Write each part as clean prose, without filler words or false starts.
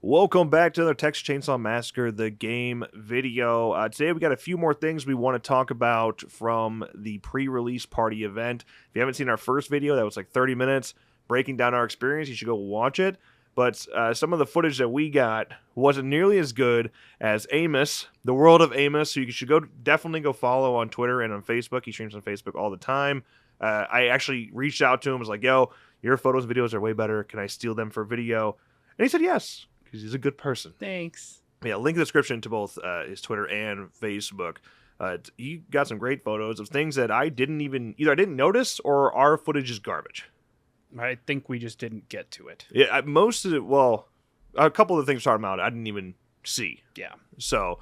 Welcome back to another Texas Chain Saw Massacre, the game video. Today we got a few more things we want to talk about from the pre-release party event. If you haven't seen our first video, that was like 30 minutes, breaking down our experience, you should go watch it. But some of the footage that we got wasn't nearly as good as Amos, the world of Amos, so you should definitely go follow on Twitter and on Facebook. He streams on Facebook all the time. I actually reached out to him, was like, yo, your photos and videos are way better. Can I steal them for video? And he said yes. Because he's a good person. Thanks. Yeah, link in the description to both his Twitter and Facebook. He got some great photos of things that I didn't notice or our footage is garbage. I think we just didn't get to it. Yeah, most of it, well, a couple of the things talking about I didn't even see. Yeah. So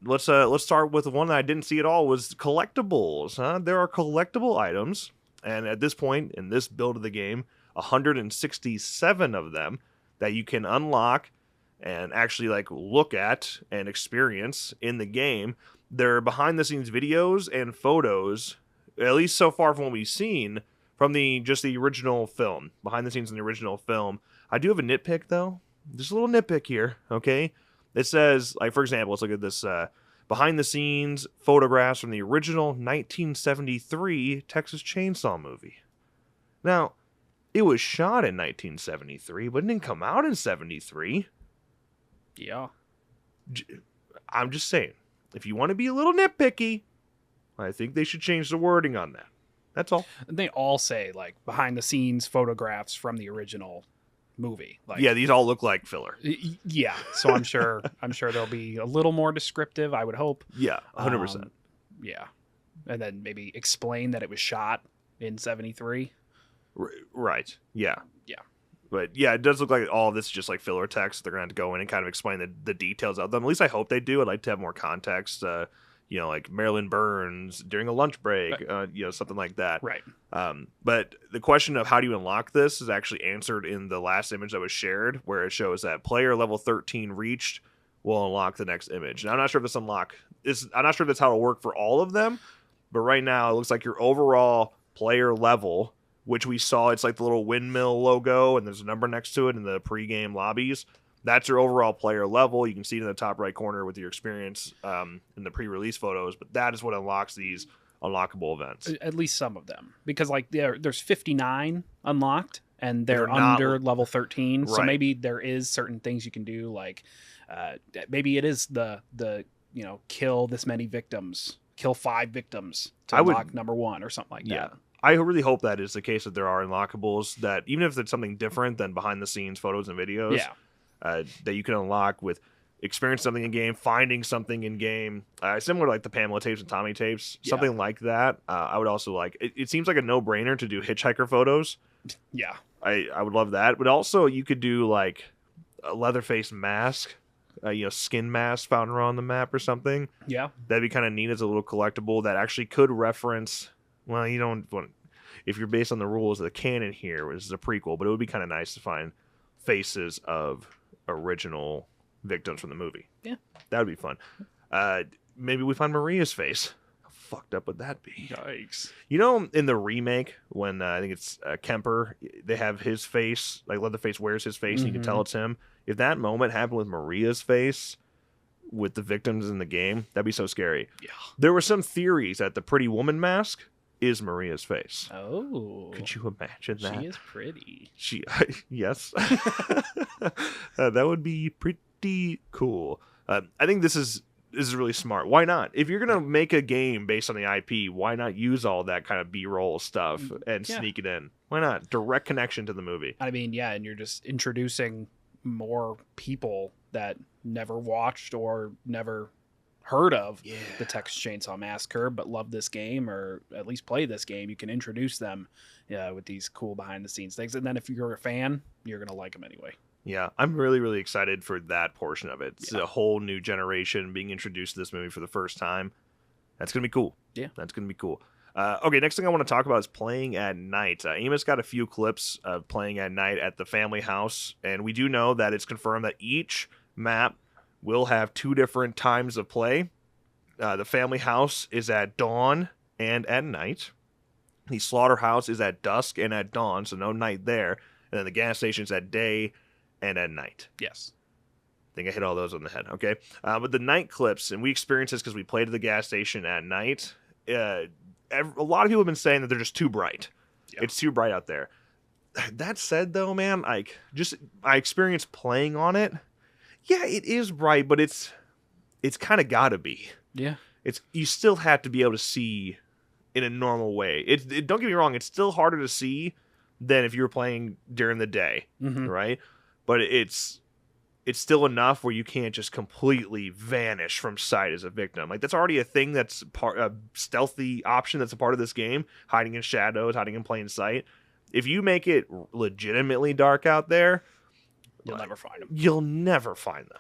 let's start with the one that I didn't see at all was collectibles. There are collectible items, and at this point in this build of the game, 167 of them that you can unlock and actually like look at and experience in the game. They're behind the scenes videos and photos, at least so far from what we've seen from the original film, behind the scenes in the original film. I do have a nitpick though. Just a little nitpick here, okay? It says, like, for example, let's look at this behind the scenes photographs from the original 1973 Texas Chain Saw movie. Now, it was shot in 1973, but it didn't come out in 73. Yeah. I'm just saying, if you want to be a little nitpicky, I think they should change the wording on that. That's all. They all say, like, behind the scenes photographs from the original movie. Like, yeah, these all look like filler. Yeah. So I'm sure they'll be a little more descriptive, I would hope. Yeah, 100%. Yeah. And then maybe explain that it was shot in 73. Right. Yeah. Yeah. But yeah, it does look like all of this is just like filler text. They're going to have to go in and kind of explain the details of them. At least I hope they do. I'd like to have more context. Like Marilyn Burns during a lunch break, right. Something like that. Right. But the question of how do you unlock this is actually answered in the last image that was shared, where it shows that player level 13 reached will unlock the next image. Now, I'm not sure if I'm not sure if that's how it'll work for all of them, but right now it looks like your overall player level, which we saw, it's like the little windmill logo, and there's a number next to it in the pregame lobbies. That's your overall player level. You can see it in the top right corner with your experience in the pre-release photos, but that is what unlocks these unlockable events. At least some of them. Because like there's 59 unlocked, and they're under level 13. Right. So maybe there is certain things you can do, like maybe it is the kill this many victims, kill 5 victims to unlock number 1 or something like that. I really hope that is the case, that there are unlockables that, even if it's something different than behind the scenes photos and videos, that you can unlock with experience something in game, finding something in game, similar to like the Pamela tapes and Tommy tapes, something like that. I would also like, it seems like a no-brainer to do hitchhiker photos. Yeah. I would love that. But also you could do like a Leatherface mask, skin mask found around the map or something. Yeah. That'd be kind of neat as a little collectible that actually could reference. Well, you don't want, if you're based on the rules of the canon here, which is a prequel, but it would be kind of nice to find faces of original victims from the movie. Yeah. That would be fun. Maybe we find Maria's face. How fucked up would that be? Yikes. In the remake, when I think it's Kemper, they have his face, like Leatherface wears his face, and you can tell it's him. If that moment happened with Maria's face, with the victims in the game, that'd be so scary. Yeah. There were some theories that the Pretty Woman mask is Maria's face. Oh. Could you imagine that? She is pretty. Yes. That would be pretty cool. I think this is really smart. Why not? If you're going to make a game based on the IP, why not use all that kind of B-roll stuff and sneak it in? Why not? Direct connection to the movie. I mean, yeah, and you're just introducing more people that never watched or never heard of the Texas Chain Saw Massacre, but love this game or at least play this game. You can introduce them with these cool behind the scenes things, and then if you're a fan, you're gonna like them anyway. Yeah, I'm really, really excited for that portion of it. It's a whole new generation being introduced to this movie for the first time. That's gonna be cool. Yeah, that's gonna be cool. Okay, next thing I want to talk about is playing at night. Amos got a few clips of playing at night at the family house, and we do know that it's confirmed that each map will have 2 different times of play. The family house is at dawn and at night. The slaughterhouse is at dusk and at dawn, so no night there. And then the gas station's at day and at night. Yes. I think I hit all those on the head. Okay. But the night clips, and we experienced this because we played at the gas station at night. A lot of people have been saying that they're just too bright. Yeah. It's too bright out there. That said, though, man, like I experienced playing on it. Yeah, it is bright, but it's kind of gotta be. Yeah. You still have to be able to see in a normal way. Don't get me wrong, it's still harder to see than if you were playing during the day, right? But it's still enough where you can't just completely vanish from sight as a victim. Like, that's already a thing that's a stealthy option that's a part of this game, hiding in shadows, hiding in plain sight. If you make it legitimately dark out there, you'll never find them. You'll never find them.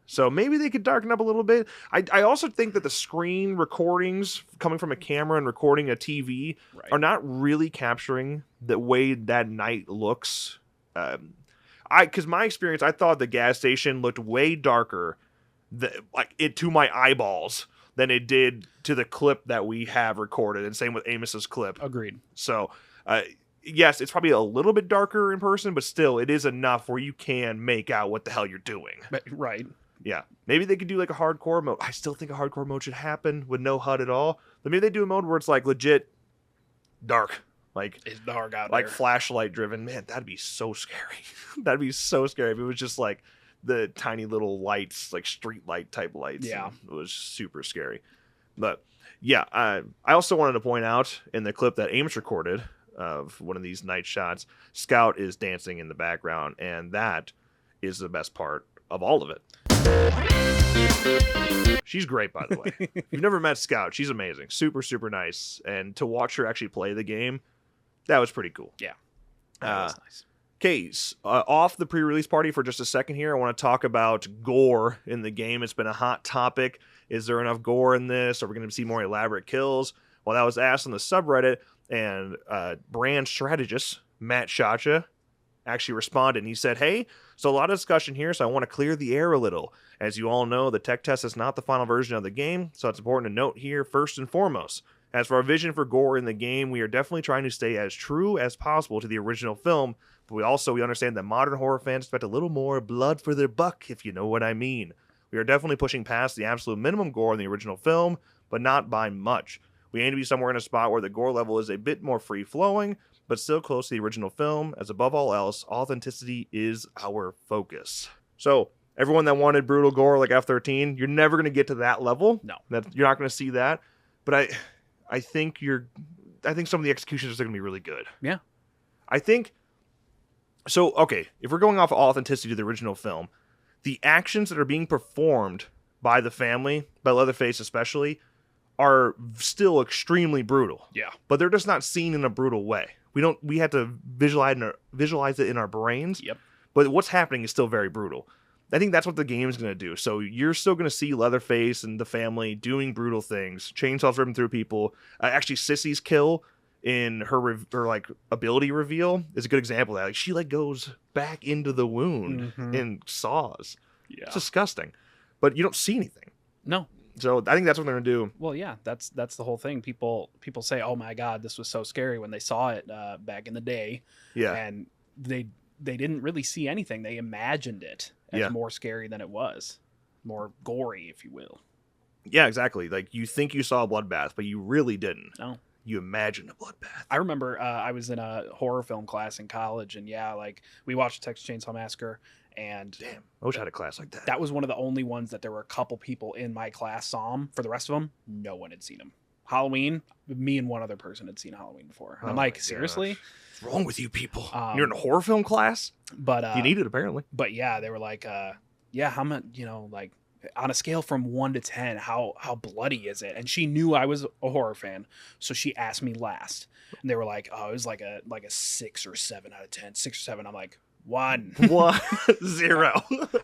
So maybe they could darken up a little bit. I also think that the screen recordings coming from a camera and recording a TV are not really capturing the way that night looks. Because my experience, I thought the gas station looked way darker, to my eyeballs than it did to the clip that we have recorded, and same with Amos's clip. Agreed. So, yes, it's probably a little bit darker in person, but still, it is enough where you can make out what the hell you're doing. Right. Yeah. Maybe they could do like a hardcore mode. I still think a hardcore mode should happen with no HUD at all. But maybe they do a mode where it's like legit dark. Like, it's dark out like there. Flashlight driven. Man, that'd be so scary. That'd be so scary if it was just like the tiny little lights, like street light type lights. Yeah. It was super scary. But yeah, I also wanted to point out in the clip that Ames recorded of one of these night shots, Scout is dancing in the background, and that is the best part of all of it. She's great, by the way. If you've never met Scout, she's amazing. Super, super nice. And to watch her actually play the game, that was pretty cool. Yeah. That was nice. Case, off the pre-release party for just a second here, I want to talk about gore in the game. It's been a hot topic. Is there enough gore in this? Are we going to see more elaborate kills? Well, that was asked on the subreddit, and brand strategist Matt Shacha actually responded, and he said, hey, so a lot of discussion here, so I want to clear the air a little. As you all know, the tech test is not the final version of the game, so it's important to note here first and foremost. As for our vision for gore in the game, we are definitely trying to stay as true as possible to the original film, but we understand that modern horror fans expect a little more blood for their buck, if you know what I mean. We are definitely pushing past the absolute minimum gore in the original film, but not by much. We aim to be somewhere in a spot where the gore level is a bit more free-flowing, but still close to the original film, as above all else, authenticity is our focus. So, everyone that wanted brutal gore like F-13, you're never going to get to that level. No. You're not going to see that. But I think some of the executions are going to be really good. Yeah. Okay, if we're going off of authenticity to the original film, the actions that are being performed by the family, by Leatherface especially, are still extremely brutal. Yeah. But they're just not seen in a brutal way. We have to visualize it in our brains. Yep. But what's happening is still very brutal. I think that's what the game is going to do. So you're still going to see Leatherface and the family doing brutal things. Chainsaws ripping through people. Actually, Sissy's kill in her ability reveal is a good example of that. Like, she goes back into the wound and saws. Yeah. It's disgusting. But you don't see anything. No. So I think that's what they're going to do. Well, yeah, that's the whole thing. People say, "Oh my God, this was so scary" when they saw it back in the day. Yeah. And they didn't really see anything. They imagined it as more scary than it was, more gory, if you will. Yeah, exactly. Like, you think you saw a bloodbath, but you really didn't. No. You imagined a bloodbath. I remember I was in a horror film class in college, and we watched Texas Chain Saw Massacre. And damn, I wish I had a class like that. That was one of the only ones that there were a couple people in my class saw them. For the rest of them, no one had seen them. Halloween, me and one other person had seen Halloween before. And I'm like, seriously? What's wrong with you people? You're in a horror film class? But you need it, apparently. But yeah, they were like, how much, on a scale from 1 to 10, how bloody is it? And she knew I was a horror fan, so she asked me last. And they were like, oh, it was like a 6 or 7 out of 10. 6 or 7. I'm like, 1. 0.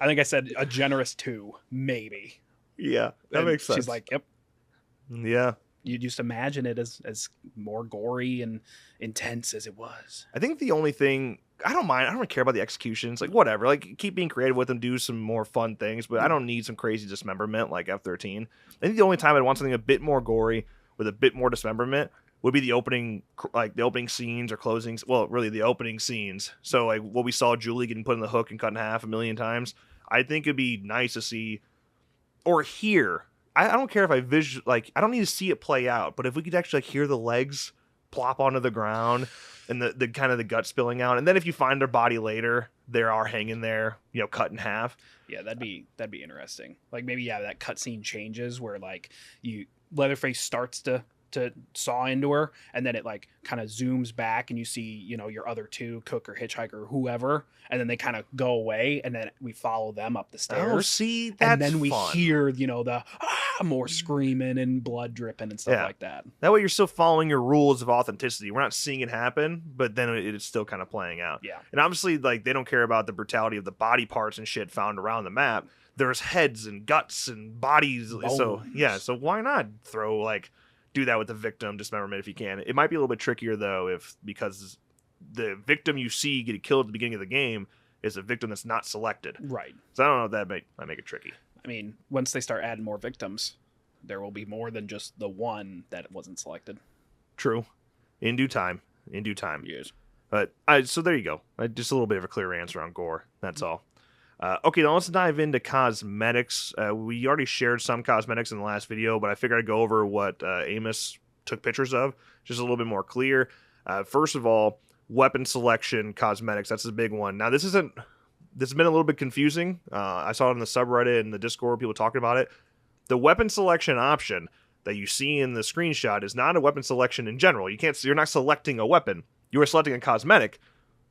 I think I said a generous 2, maybe. Yeah, that makes sense. She's like, yep. Yeah. You just imagine it as more gory and intense as it was. I think the only thing, I don't mind. I don't really care about the executions. Like, whatever. Like, keep being creative with them. Do some more fun things. But I don't need some crazy dismemberment like F-13. I think the only time I'd want something a bit more gory with a bit more dismemberment would be the opening, like the opening scenes or closings. Well, really the opening scenes. So like what we saw Julie getting put in the hook and cut in half a million times. I think it'd be nice to see or hear. I don't care if I don't need to see it play out, but if we could actually like hear the legs plop onto the ground and the kind of the gut spilling out, and then if you find their body later, they are hanging there, cut in half. Yeah, that'd be interesting. Like maybe that cutscene changes where like Leatherface starts to saw into her, and then it like kind of zooms back and you see your other two, Cook or Hitchhiker or whoever, and then they kind of go away, and then we follow them up the stairs. Oh, see, that's and then we fun. hear the more screaming and blood dripping and stuff like that. That way you're still following your rules of authenticity. We're not seeing it happen, but then it's still kind of playing out. Yeah. And obviously, like, they don't care about the brutality of the body parts and shit found around the map. There's heads and guts and bodies. Bones. So why not do that with the victim dismemberment if you can. It might be a little bit trickier though, because the victim you see getting killed at the beginning of the game is a victim that's not selected. Right. So I don't know if that might make it tricky. I mean, once they start adding more victims, there will be more than just the one that wasn't selected. True. In due time. Yes. But so there you go. Just a little bit of a clear answer on Gore. That's all. Okay, now let's dive into cosmetics. We already shared some cosmetics in the last video, but I figured I'd go over what Amos took pictures of, just a little bit more clear. First of all, weapon selection cosmetics. That's a big one. Now, this has been a little bit confusing. I saw it in the subreddit and the Discord, people talking about it. The weapon selection option that you see in the screenshot is not a weapon selection in general. You're not selecting a weapon. You are selecting a cosmetic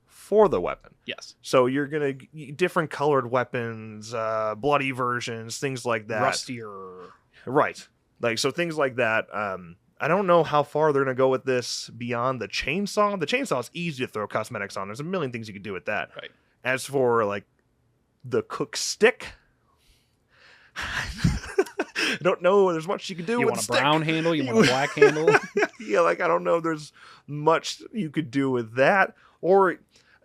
for the weapon. Yes. So you're gonna different colored weapons, bloody versions, things like that. Rustier. Right. Like, so things like that. I don't know how far they're gonna go with this beyond the chainsaw. The chainsaw is easy to throw cosmetics on. There's a million things you could do with that. Right. As for like the cook stick, I don't know there's much you can do you with want a stick. Brown handle, you want a black handle. Yeah, like I don't know if there's much you could do with that. Or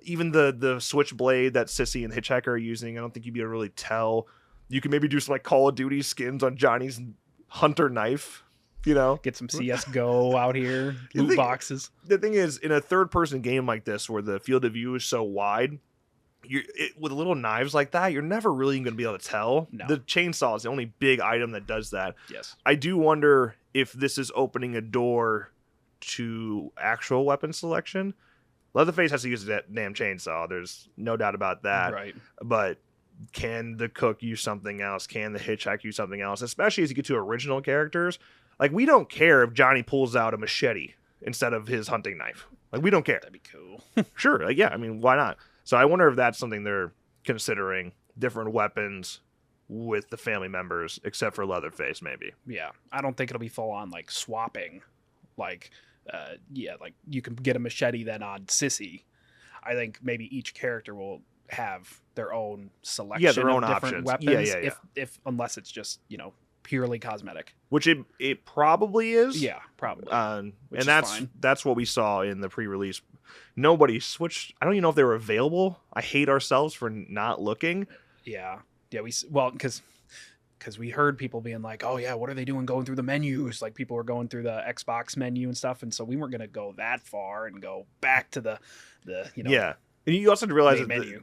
even the switchblade that Sissy and Hitchhiker are using, I don't think you'd be able to really tell. You could maybe do some like Call of Duty skins on Johnny's hunter knife, Get some CSGO out here, loot boxes. The thing is, in a third-person game like this, where the field of view is so wide, with little knives like that, you're never really going to be able to tell. No. The chainsaw is the only big item that does that. Yes. I do wonder if this is opening a door to actual weapon selection. Leatherface has to use that damn chainsaw. There's no doubt about that. Right. But can the cook use something else? Can the hitchhiker use something else? Especially as you get to original characters. Like, we don't care if Johnny pulls out a machete instead of his hunting knife. Like, we don't care. That'd be cool. Sure. Like, yeah, I mean, why not? So I wonder if that's something they're considering. Different weapons with the family members, except for Leatherface, maybe. Yeah. I don't think it'll be full on like swapping. Like, like you can get a machete then on Sissy. I think maybe each character will have their own selection their own of different options. weapons. Yeah. If unless it's just, purely cosmetic. Which it probably is. Yeah, probably. And is fine. that's what we saw in the pre-release. Nobody switched. I don't even know if they were available. I hate ourselves for not looking. Yeah. Because we heard people being like, oh yeah, what are they doing going through the menus? Like people were going through the Xbox menu and stuff, and so we weren't going to go that far and go back to the Yeah, and you also have to realize that menu.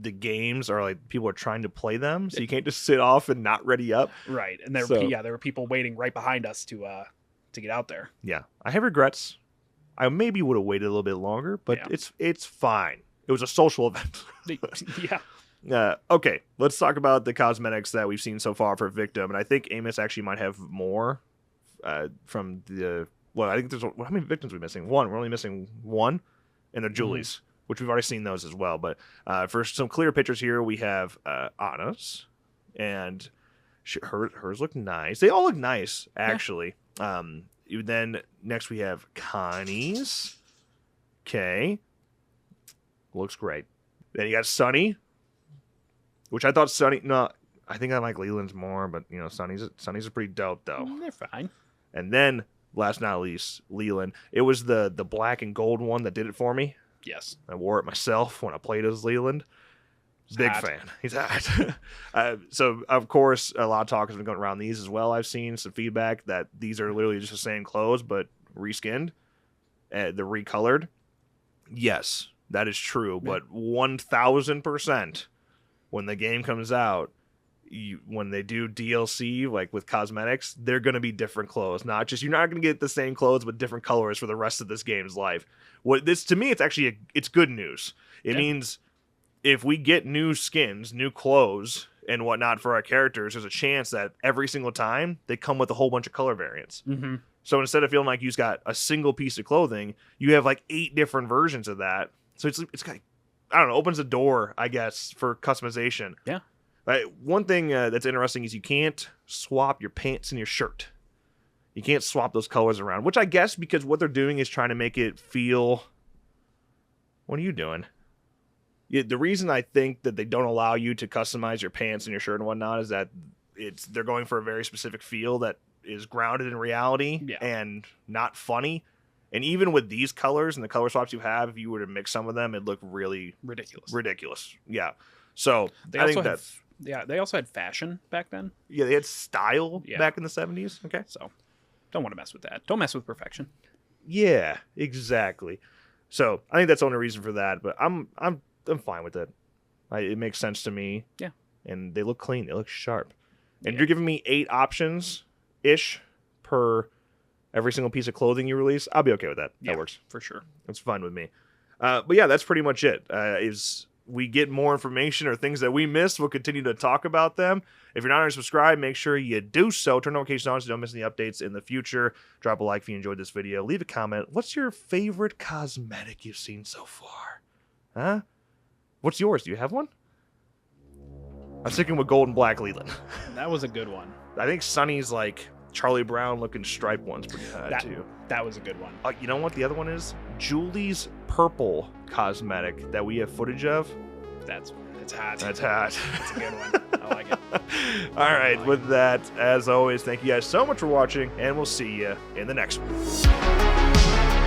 the games are like people are trying to play them, so you can't just sit off and not ready up. Right, and there were people waiting right behind us to get out there. Yeah, I have regrets. I maybe would have waited a little bit longer, but it's fine. It was a social event. Yeah. Okay, let's talk about the cosmetics that we've seen so far for Victim, and I think Amos actually might have more from the. Well, I think there's how many victims are we missing? One. We're only missing one, and they're Julie's, which we've already seen those as well. But for some clear pictures here, we have Anna's, and hers look nice. They all look nice, actually. Yeah. Then next we have Connie's. Okay, looks great. Then you got Sunny, which I thought Sunny. No, I think I like Leland's more, but Sunny's are pretty dope though. They're fine. And then last but not least, Leland. It was the black and gold one that did it for me. Yes, I wore it myself when I played as Leland. Big fan. He's hot. So, of course, a lot of talk has been going around these as well. I've seen some feedback that these are literally just the same clothes, but reskinned, they're recolored. Yes, that is true, but 1,000% when the game comes out, when they do DLC, like with cosmetics, they're going to be different clothes. Not just, you're not going to get the same clothes, but different colors for the rest of this game's life. To me, it's actually, it's good news. It means if we get new skins, new clothes, and whatnot for our characters, there's a chance that every single time they come with a whole bunch of color variants. Mm-hmm. So instead of feeling like you just got a single piece of clothing, you have like 8 different versions of that. So it's kind of, I don't know, opens the door, I guess, for customization. Yeah. One thing that's interesting is you can't swap your pants and your shirt. You can't swap those colors around, which I guess because what they're doing is trying to make it feel... What are you doing? Yeah, the reason I think that they don't allow you to customize your pants and your shirt and whatnot is that they're going for a very specific feel that is grounded in reality and not funny. And even with these colors and the color swaps you have, if you were to mix some of them, it'd look really ridiculous. Yeah. So I think that... Yeah, they also had fashion back then. Yeah, they had style back in the 70s. Okay. So don't want to mess with that. Don't mess with perfection. Yeah, exactly. So I think that's the only reason for that, but I'm fine with it. It makes sense to me. Yeah. And they look clean. They look sharp. And you're giving me 8 options-ish per every single piece of clothing you release. I'll be okay with that. Yeah, that works. For sure. That's fine with me. But yeah, that's pretty much it. Is we get more information or things that we missed, we'll continue to talk about them. If you're not already subscribed, make sure you do so. Turn notifications on so you don't miss any updates in the future. Drop a like if you enjoyed this video. Leave a comment. What's your favorite cosmetic you've seen so far? Huh? What's yours? Do you have one? I'm sticking with gold and black Leland. That was a good one. I think Sunny's like Charlie Brown looking striped one's pretty hot too. That was a good one. You know what the other one is? Julie's purple cosmetic that we have footage of. That's hot. That's hot. That's a good one. I like it. All right. With that, as always, thank you guys so much for watching, and we'll see you in the next one.